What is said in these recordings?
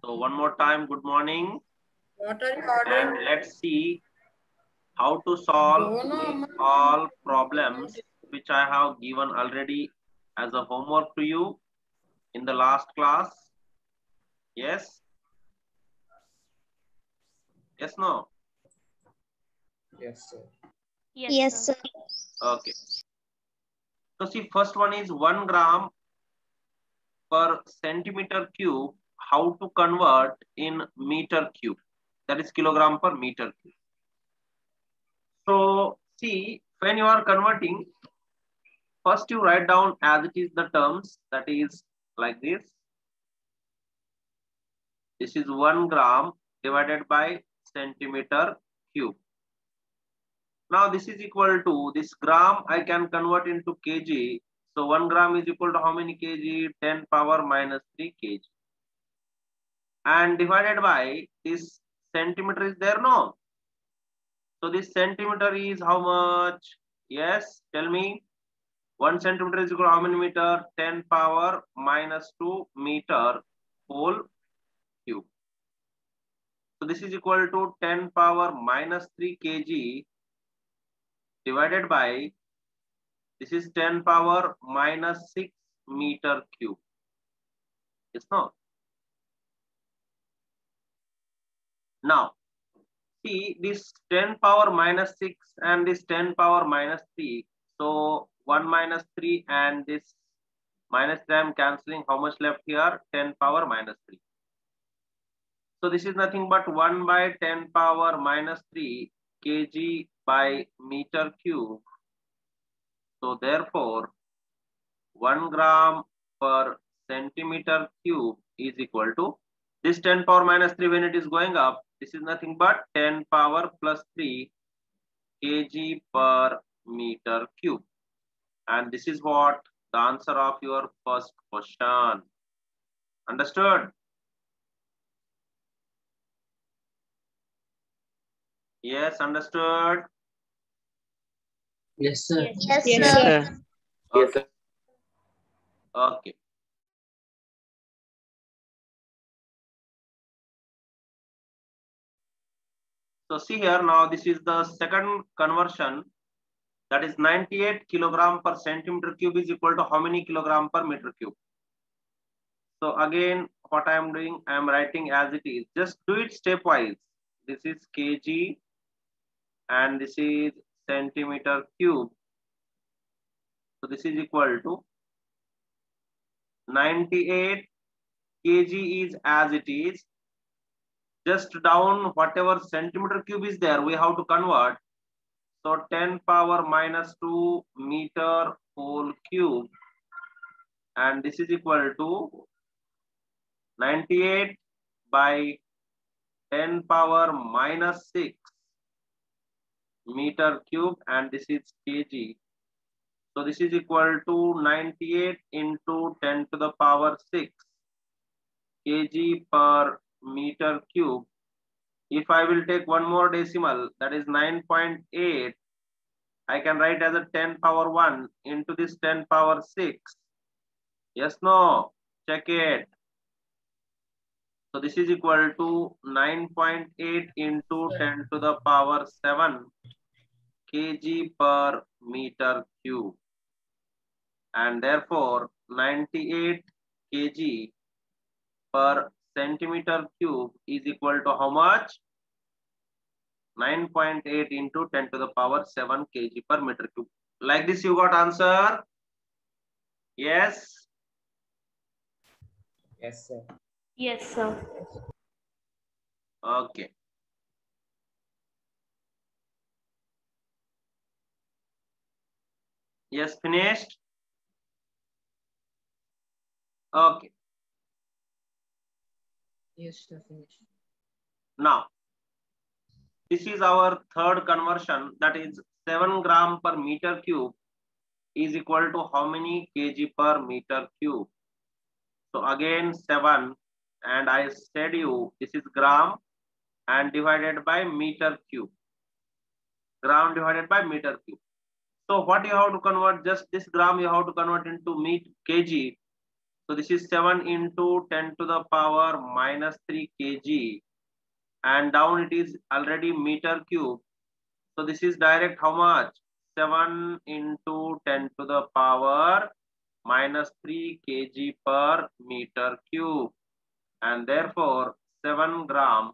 So one more time, good morning. What are you And ordering? let's see how to solve all problems which I have given already as a homework to you in the last class. Yes? Yes, no? Yes, sir. Yes, sir. Okay. So see, first one is 1 gram per centimeter cube. How to convert in meter cube? That is kilogram per meter cube. So see, when you are converting, first you write down as it is the terms, that is like this. This is 1 gram divided by centimeter cube. Now this is equal to, this gram I can convert into kg. So 1 gram is equal to how many kg? 10 power minus 3 kg. And divided by this centimeter is there, no? So this centimeter is how much? Yes, tell me. 1 centimeter is equal to how many meter? 10 power minus 2 meter whole cube. So this is equal to 10 power minus 3 kg divided by, this is 10 power minus 6 meter cube. Yes, no? Now, see this 10 power minus 6 and this 10 power minus 3. So 1 minus 3 and this minus 3 I am cancelling. How much left here? 10 power minus 3. So this is nothing but 1 by 10 power minus 3 kg by meter cube. So therefore, 1 gram per centimeter cube is equal to, this 10 power minus 3 when it is going up, this is nothing but 10 power plus 3 kg per meter cube. And this is what the answer of your first question. Understood? Yes, understood? Yes, sir. Yes, Yes, sir. sir. Okay. Okay. So see here now, this is the second conversion, that is 98 kilogram per centimeter cube is equal to how many kilogram per meter cube? So again, what I am doing, I am writing as it is. Just do it stepwise. This is kg and this is centimeter cube. So this is equal to 98 kg is as it is. Just down whatever centimeter cube is there, we have to convert. So 10 power minus 2 meter whole cube, and this is equal to 98 by 10 power minus 6 meter cube, and this is kg. So this is equal to 98 into 10 to the power 6 kg per meter cube. If I will take one more decimal, that is 9.8, I can write as a 10 power 1 into this 10 power 6. Yes, no? Check it. So this is equal to 9.8 into 10 to the power 7 kg per meter cube. And therefore 98 kg per centimeter cube is equal to how much? 9.8 into 10 to the power 7 kg per meter cube. Like this you got answer? Yes? Yes, sir. Yes, sir. Okay. Yes, finished? Okay. Yes, sir. Finished. Now, this is our third conversion, that is 7 gram per meter cube is equal to how many kg per meter cube? So again 7, and I said you this is gram and divided by meter cube. Gram divided by meter cube. So what you have to convert, just this gram you have to convert into kg. So So this is 7 into 10 to the power minus 3 kg, and down it is already meter cube. So this is direct how much? 7 into 10 to the power minus 3 kg per meter cube, and therefore 7 gram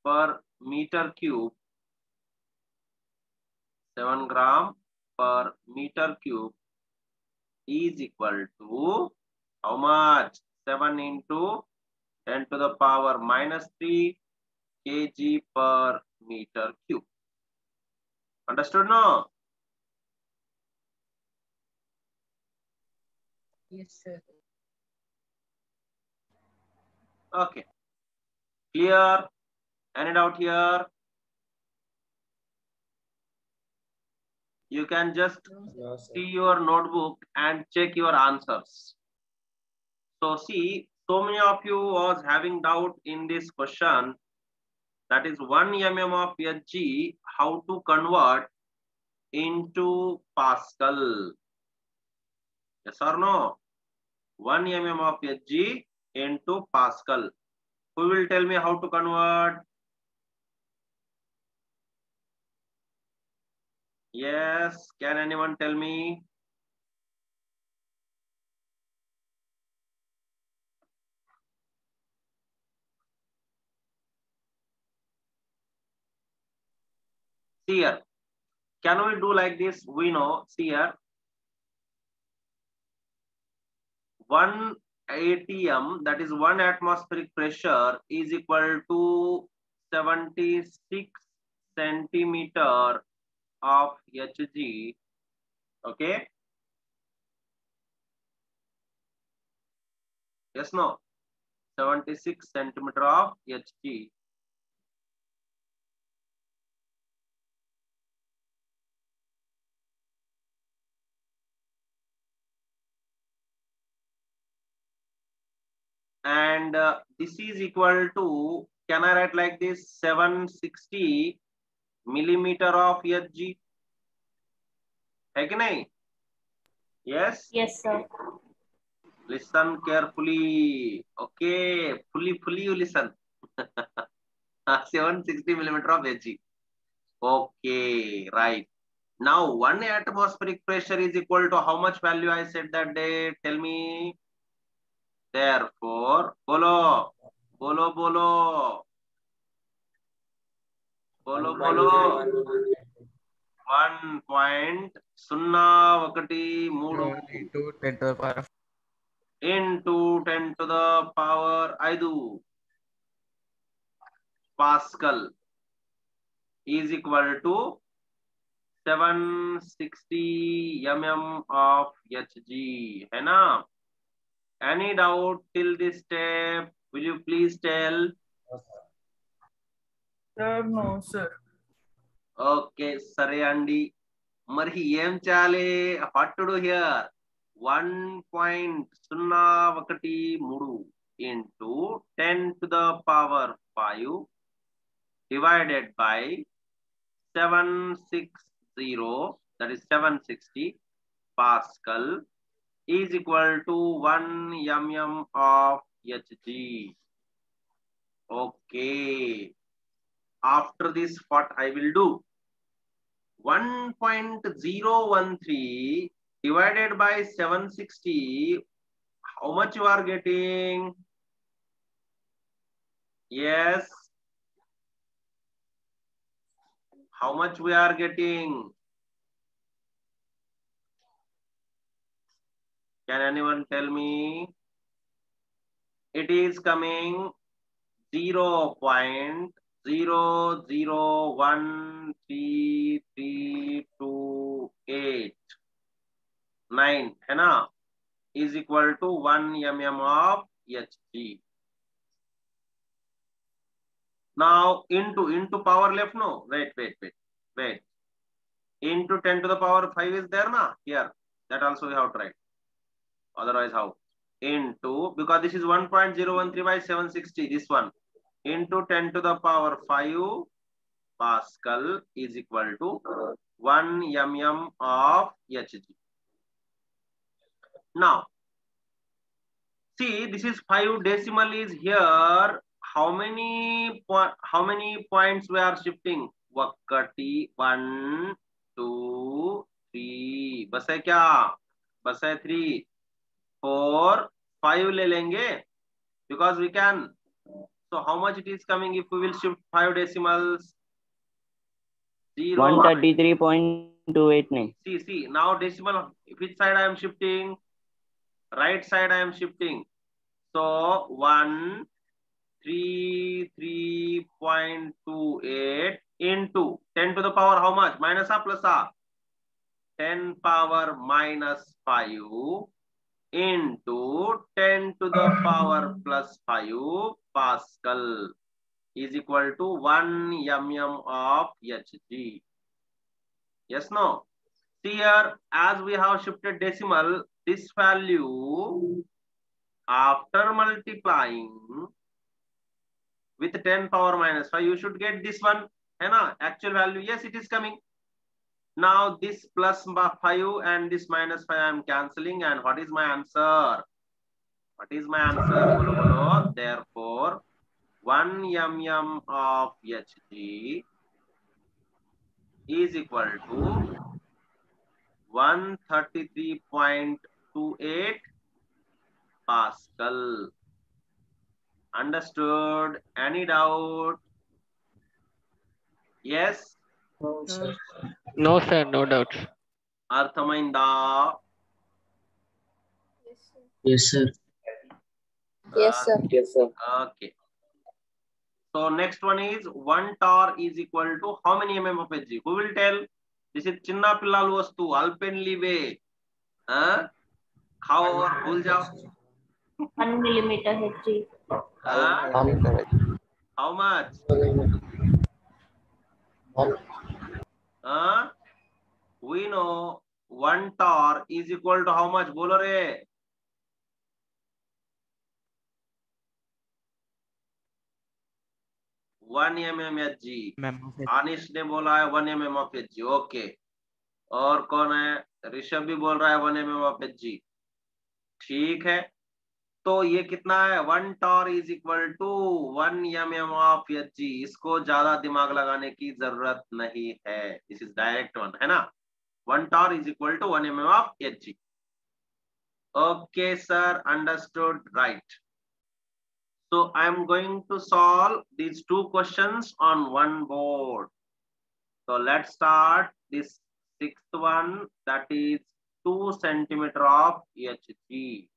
per meter cube, 7 gram per meter cube is equal to how much? 7 into 10 to the power minus 3 kg per meter cube. Understood now? Yes, sir. Okay. Clear? Any doubt here? You can just No, sir. see your notebook and check your answers. So see, so many of you was having doubt in this question. That is 1 mm of Hg, how to convert into Pascal? Yes or no? 1 mm of Hg into Pascal. Who will tell me how to convert? Yes, can anyone tell me? See here. Can we do like this? We know, see here. 1 atm, that is 1 atmospheric pressure, is equal to 76 centimeter of Hg. Okay. Yes, no. 76 centimeter of Hg. And this is equal to, can I write like this, 760 millimeter of Hg? Hai ki nahi? Yes? Yes, sir. Listen carefully. Okay, fully you listen. 760 millimeter of Hg. Okay, right. Now 1 atmospheric pressure is equal to how much value I said that day? Tell me. Therefore, bolo. 1.01 into 10 to the power of into 10 to the power 5 Pascal is equal to 760 mm of Hg. है ना? Any doubt till this step? Will you please tell? Sir, no, sir. Okay, sare Andy. Marhi em chale. What to do here? 1.01 into 10 to the power 5 divided by 760, that is 760 Pascal, is equal to 1 mm of Hg. Okay. After this, what I will do? 1.013 divided by 760. How much you are getting? Yes. How much we are getting? Can anyone tell me? It is coming 0.00133289 है ना, is equal to 1 mm of Hg. Now into power left, no, wait. Into 10 to the power 5 is there na here, that also we have to write. Otherwise how? Into, because this is 1.013 by 760, this one, into 10 to the power 5 Pascal is equal to 1 mm of Hg. Now See, this is 5 decimal is here. How many points we are shifting? Wakati 1, 2, 3. बस है क्या? बस है 3, 4, 5 ले लेंगे because we can. So how much it is coming if we will shift 5 decimals? 0. 133.289. See. Now decimal, which side I am shifting? Right side I am shifting. So 133.28 into 10 to the power how much? Minus or plus or? 10 power minus 5 into 10 to the power plus 5 Pascal is equal to 1 mm of Hg. Yes, no? See here, as we have shifted decimal, this value after multiplying with 10 power minus 5, you should get this one. है ना? Actual value, yes, it is coming. Now this plus 5 and this minus 5 I am cancelling, and what is my answer? What is my answer? Bolo, bolo. Therefore, 1 mm of Hg is equal to 133.28 Pascal. Understood? Any doubt? Yes? No, sir. No, sir. No doubts. Arthamainda? Yes, sir. Yes, sir. Yes, sir. Okay. So next one is 1 torr is equal to how many mm of Hg? Who will tell? This is Chinna Pillalu Vastu, Alpenly way. How? Bhul jao. 1 millimeter Hg. How much? We know 1 torr is equal to how much? Bolo re. One mm Hg. अनिश ने बोला है 1 mm of Hg. Okay. और कौन है? ऋषभ भी बोल रहा है 1 mm of Hg. ठीक है. तो ये कितना है? 1 torr is equal to 1 mm of Hg. इसको ज्यादा दिमाग लगाने की जरूरत नहीं है. दिस इज डायरेक्ट वन, है ना? 1 torr is equal to 1 mm of Hg. Okay, sir. Understood. Right. So I am going to solve these two questions on one board. So let's start this 6th one, that is 2 centimeter of Hg.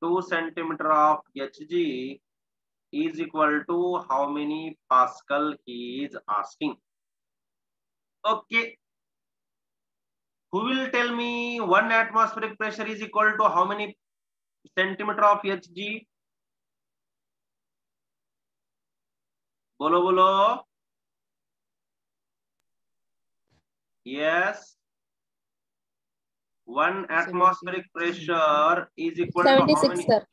2 centimeter of Hg is equal to how many Pascal he is asking. Okay. Who will tell me 1 atmospheric pressure is equal to how many centimeter of Hg? Bolo, bolo. Yes. 1 atmospheric pressure is equal to how 76, many? sir.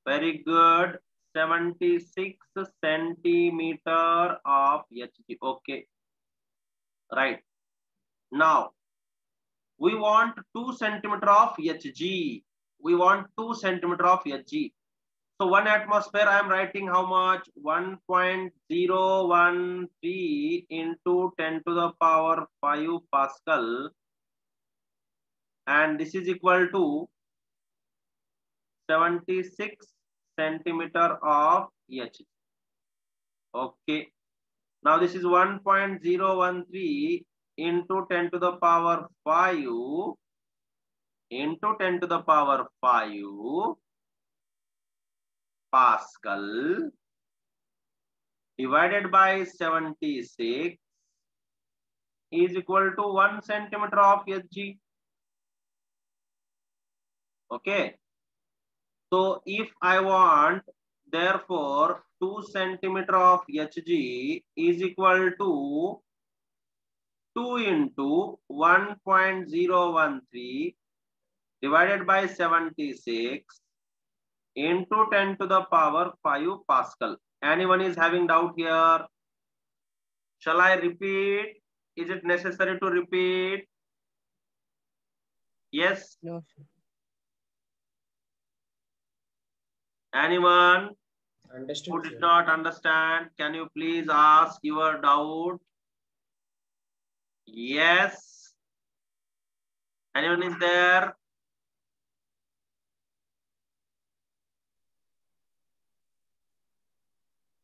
Very good. 76 centimeter of Hg. Okay. Right. Now, we want 2 centimeter of Hg. We want 2 centimeter of Hg. So 1 atmosphere, I am writing how much? 1.013 into 10 to the power 5 Pascal. And this is equal to 76 centimeter of Hg. Okay. Now this is 1.013 into 10 to the power 5 into 10 to the power 5 Pascal divided by 76 is equal to 1 centimeter of Hg. Okay. So if I want, therefore 2 centimeter of Hg is equal to 2 into 1.013 divided by 76 into 10 to the power 5 Pascal. Anyone is having doubt here? Shall I repeat? Is it necessary to repeat? Yes? No, sir. Anyone who Understood, did sir. not understand, can you please ask your doubt? Yes. Anyone is there?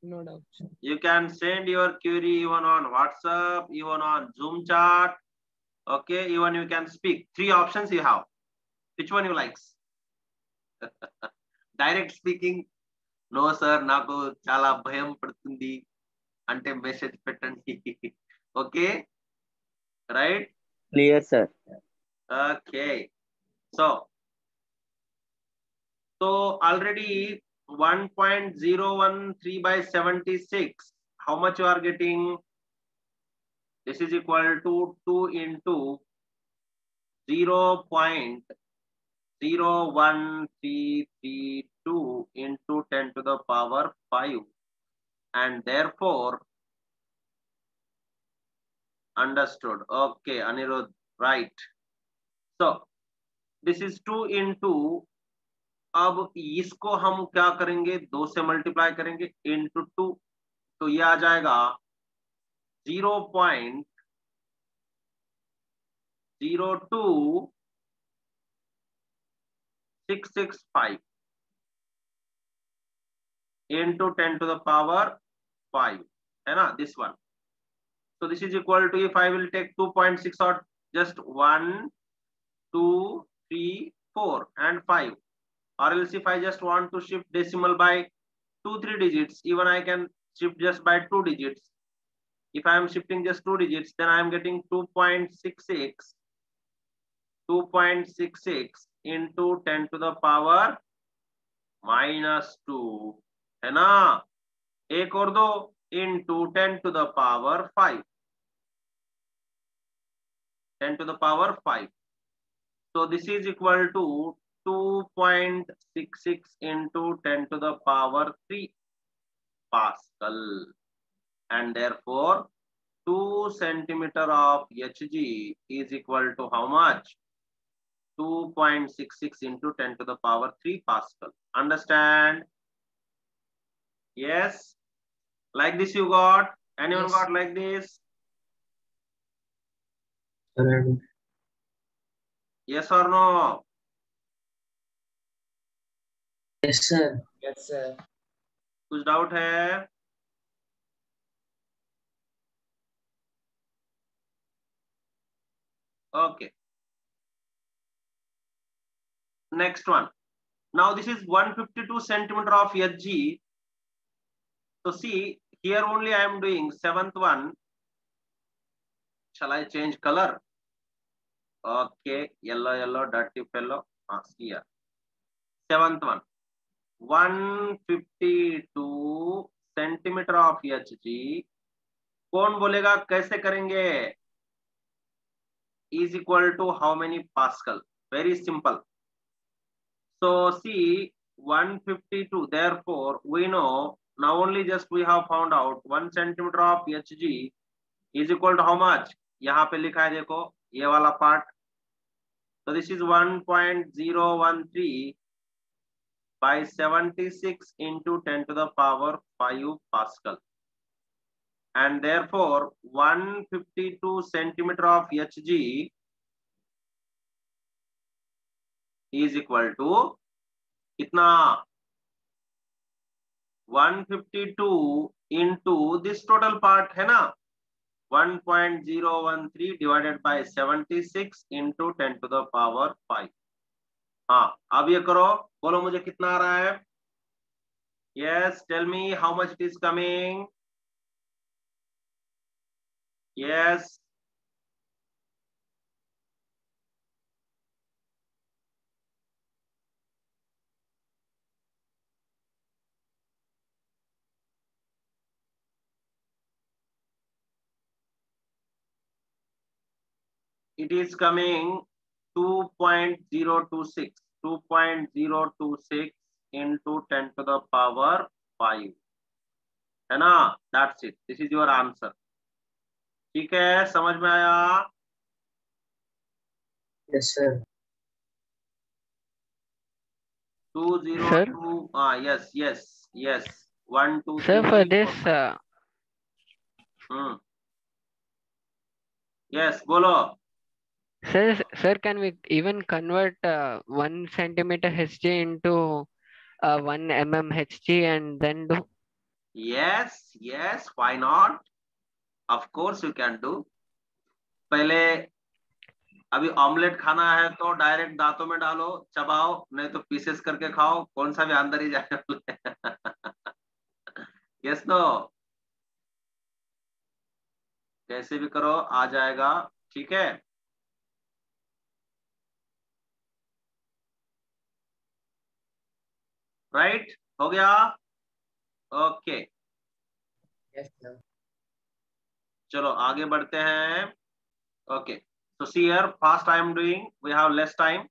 No doubt, sir. You can send your query even on WhatsApp, even on Zoom chat. Okay, even you can speak. 3 options you have. Which one you likes? Direct speaking. No sir, నాకు చాలా భయం పడుతుంది అంటే message పెట్టండి. Okay, right? Clear, sir. Okay, so already 1.013 by 76, how much you are getting? This is equal to 2 into 0.01332 into 10 to the power 5, and therefore understood. Okay, Anirudh, right. So this is 2 into, अब इसको हम क्या करेंगे, 2 से multiply करेंगे into 2, तो ये आ जाएगा 0.02665 into 10 to the power 5, है ना, this one. So this is equal to, if I will take 2.6 or just 1, 2, 3, 4 and 5, or else if I just want to shift decimal by 2-3 digits, even I can shift just by 2 digits. If I am shifting just 2 digits, then I am getting 2.66 into 10 to the power -2, है ना, एक और दो into 10 to the power 5, 10 to the power 5. So this is equal to 2.66 into 10 to the power 3 Pascal, and therefore 2 centimeter of Hg is equal to how much? 2.66 into 10 to the power 3 Pascal. Understand? Yes. Like this you got? Anyone Yes. got like this? Yes or no? Yes, sir. Yes, sir. कुछ doubt है? Okay. Next one. Now this is 152 centimeter of Hg. So see, here only I am doing 7th one. Shall I change color? Okay, yellow, dirty fellow. Here. 7th one. 152 centimeter of Hg. कौन बोलेगा कैसे करेंगे? Is equal to how many Pascal? Very simple. So see, 152, therefore we know, now only just we have found out 1 centimeter of Hg is equal to how much? यहाँ पे लिखा है देखो, ये वाला part. So this is 1.013 by 76 into 10 to the power 5 Pascal. And therefore 152 centimeter of Hg is equal to कितना? 152 into this total part है ना, 1.013 divided by 76 into 10 to the power 5. हाँ, अब ये करो, बोलो मुझे कितना आ रहा है? Yes, tell me how much it is coming. Yes. It is coming 2.026 into 10 to the power 5, है ना? That's it. This is your answer. ठीक है, समझ में आया? Yes, sir. 202. Yes, yes, yes. 1, 2, Sir, 3. for this, Yes, bolo. sir, can we even convert 1 centimeter Hg into 1 mm Hg and then do? Yes, yes. Why not? Of course you can do. पहले अभी omelette खाना है तो direct दांतों में डालो, चबाओ, नहीं तो पीसेस करके खाओ, कौन सा भी अंदर ही जाएगा। यस नो, कैसे भी करो आ जाएगा, ठीक है। राइट, हो गया। ओके, चलो आगे बढ़ते हैं। Okay, so see here, fast I am doing, we have less time.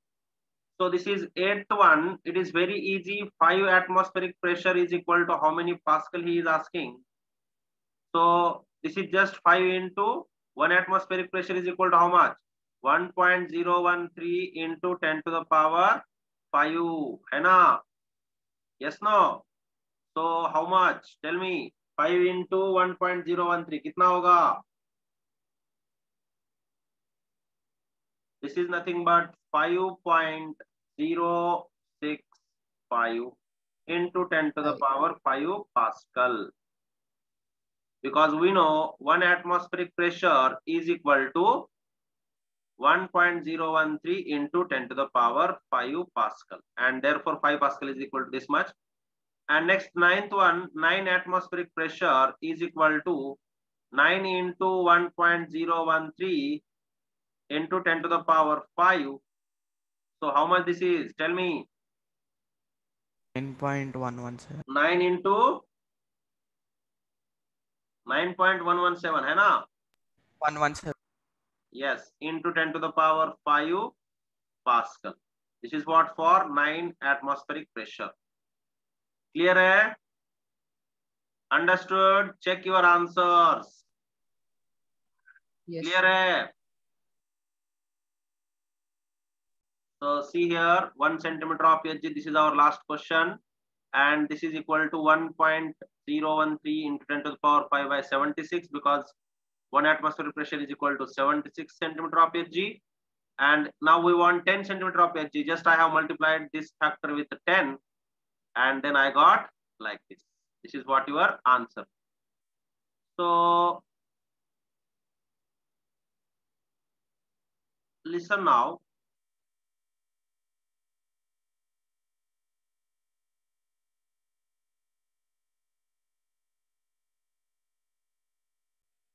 So this is 8th one. It is very easy. 5 atmospheric pressure is equal to how many Pascal he is asking. So this is just 5 into 1 atmospheric pressure is equal to how much? 1.013 into 10 to the power 5, है ना? Yes, no? So how much? Tell me. 5 into 1.013 कितना होगा? This is nothing but 5.065 into 10 to the power 5 Pascal. Because we know 1 atmospheric pressure is equal to 1.013 into 10 to the power 5 Pascal. And therefore 5 Pascal is equal to this much. And next 9th one, 9 atmospheric pressure is equal to 9 into 1.013 into 10 to the power 5. So how much this is? Tell me. 9.117. 9 into 9.117 है ना? 117. Yes, into 10 to the power 5 Pascal. This is what for 9 atmospheric pressure. Clear hai? Understood? Check your answers. Yes. Clear hai? So see here, 1 centimeter of Hg. This is our last question, and this is equal to 1.013 into 10 to the power 5 by 76, because 1 atmospheric pressure is equal to 76 centimeter of Hg. And now we want 10 centimeter of Hg. Just I have multiplied this factor with 10, and then I got like this. This is what your answer. So listen now.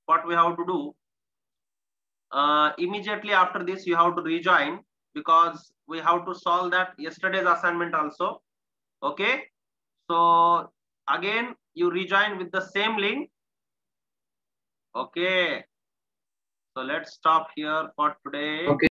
What we have to do, immediately after this you have to rejoin, because we have to solve that yesterday's assignment also. Okay, so again you rejoin with the same link. Okay, so let's stop here for today. Okay.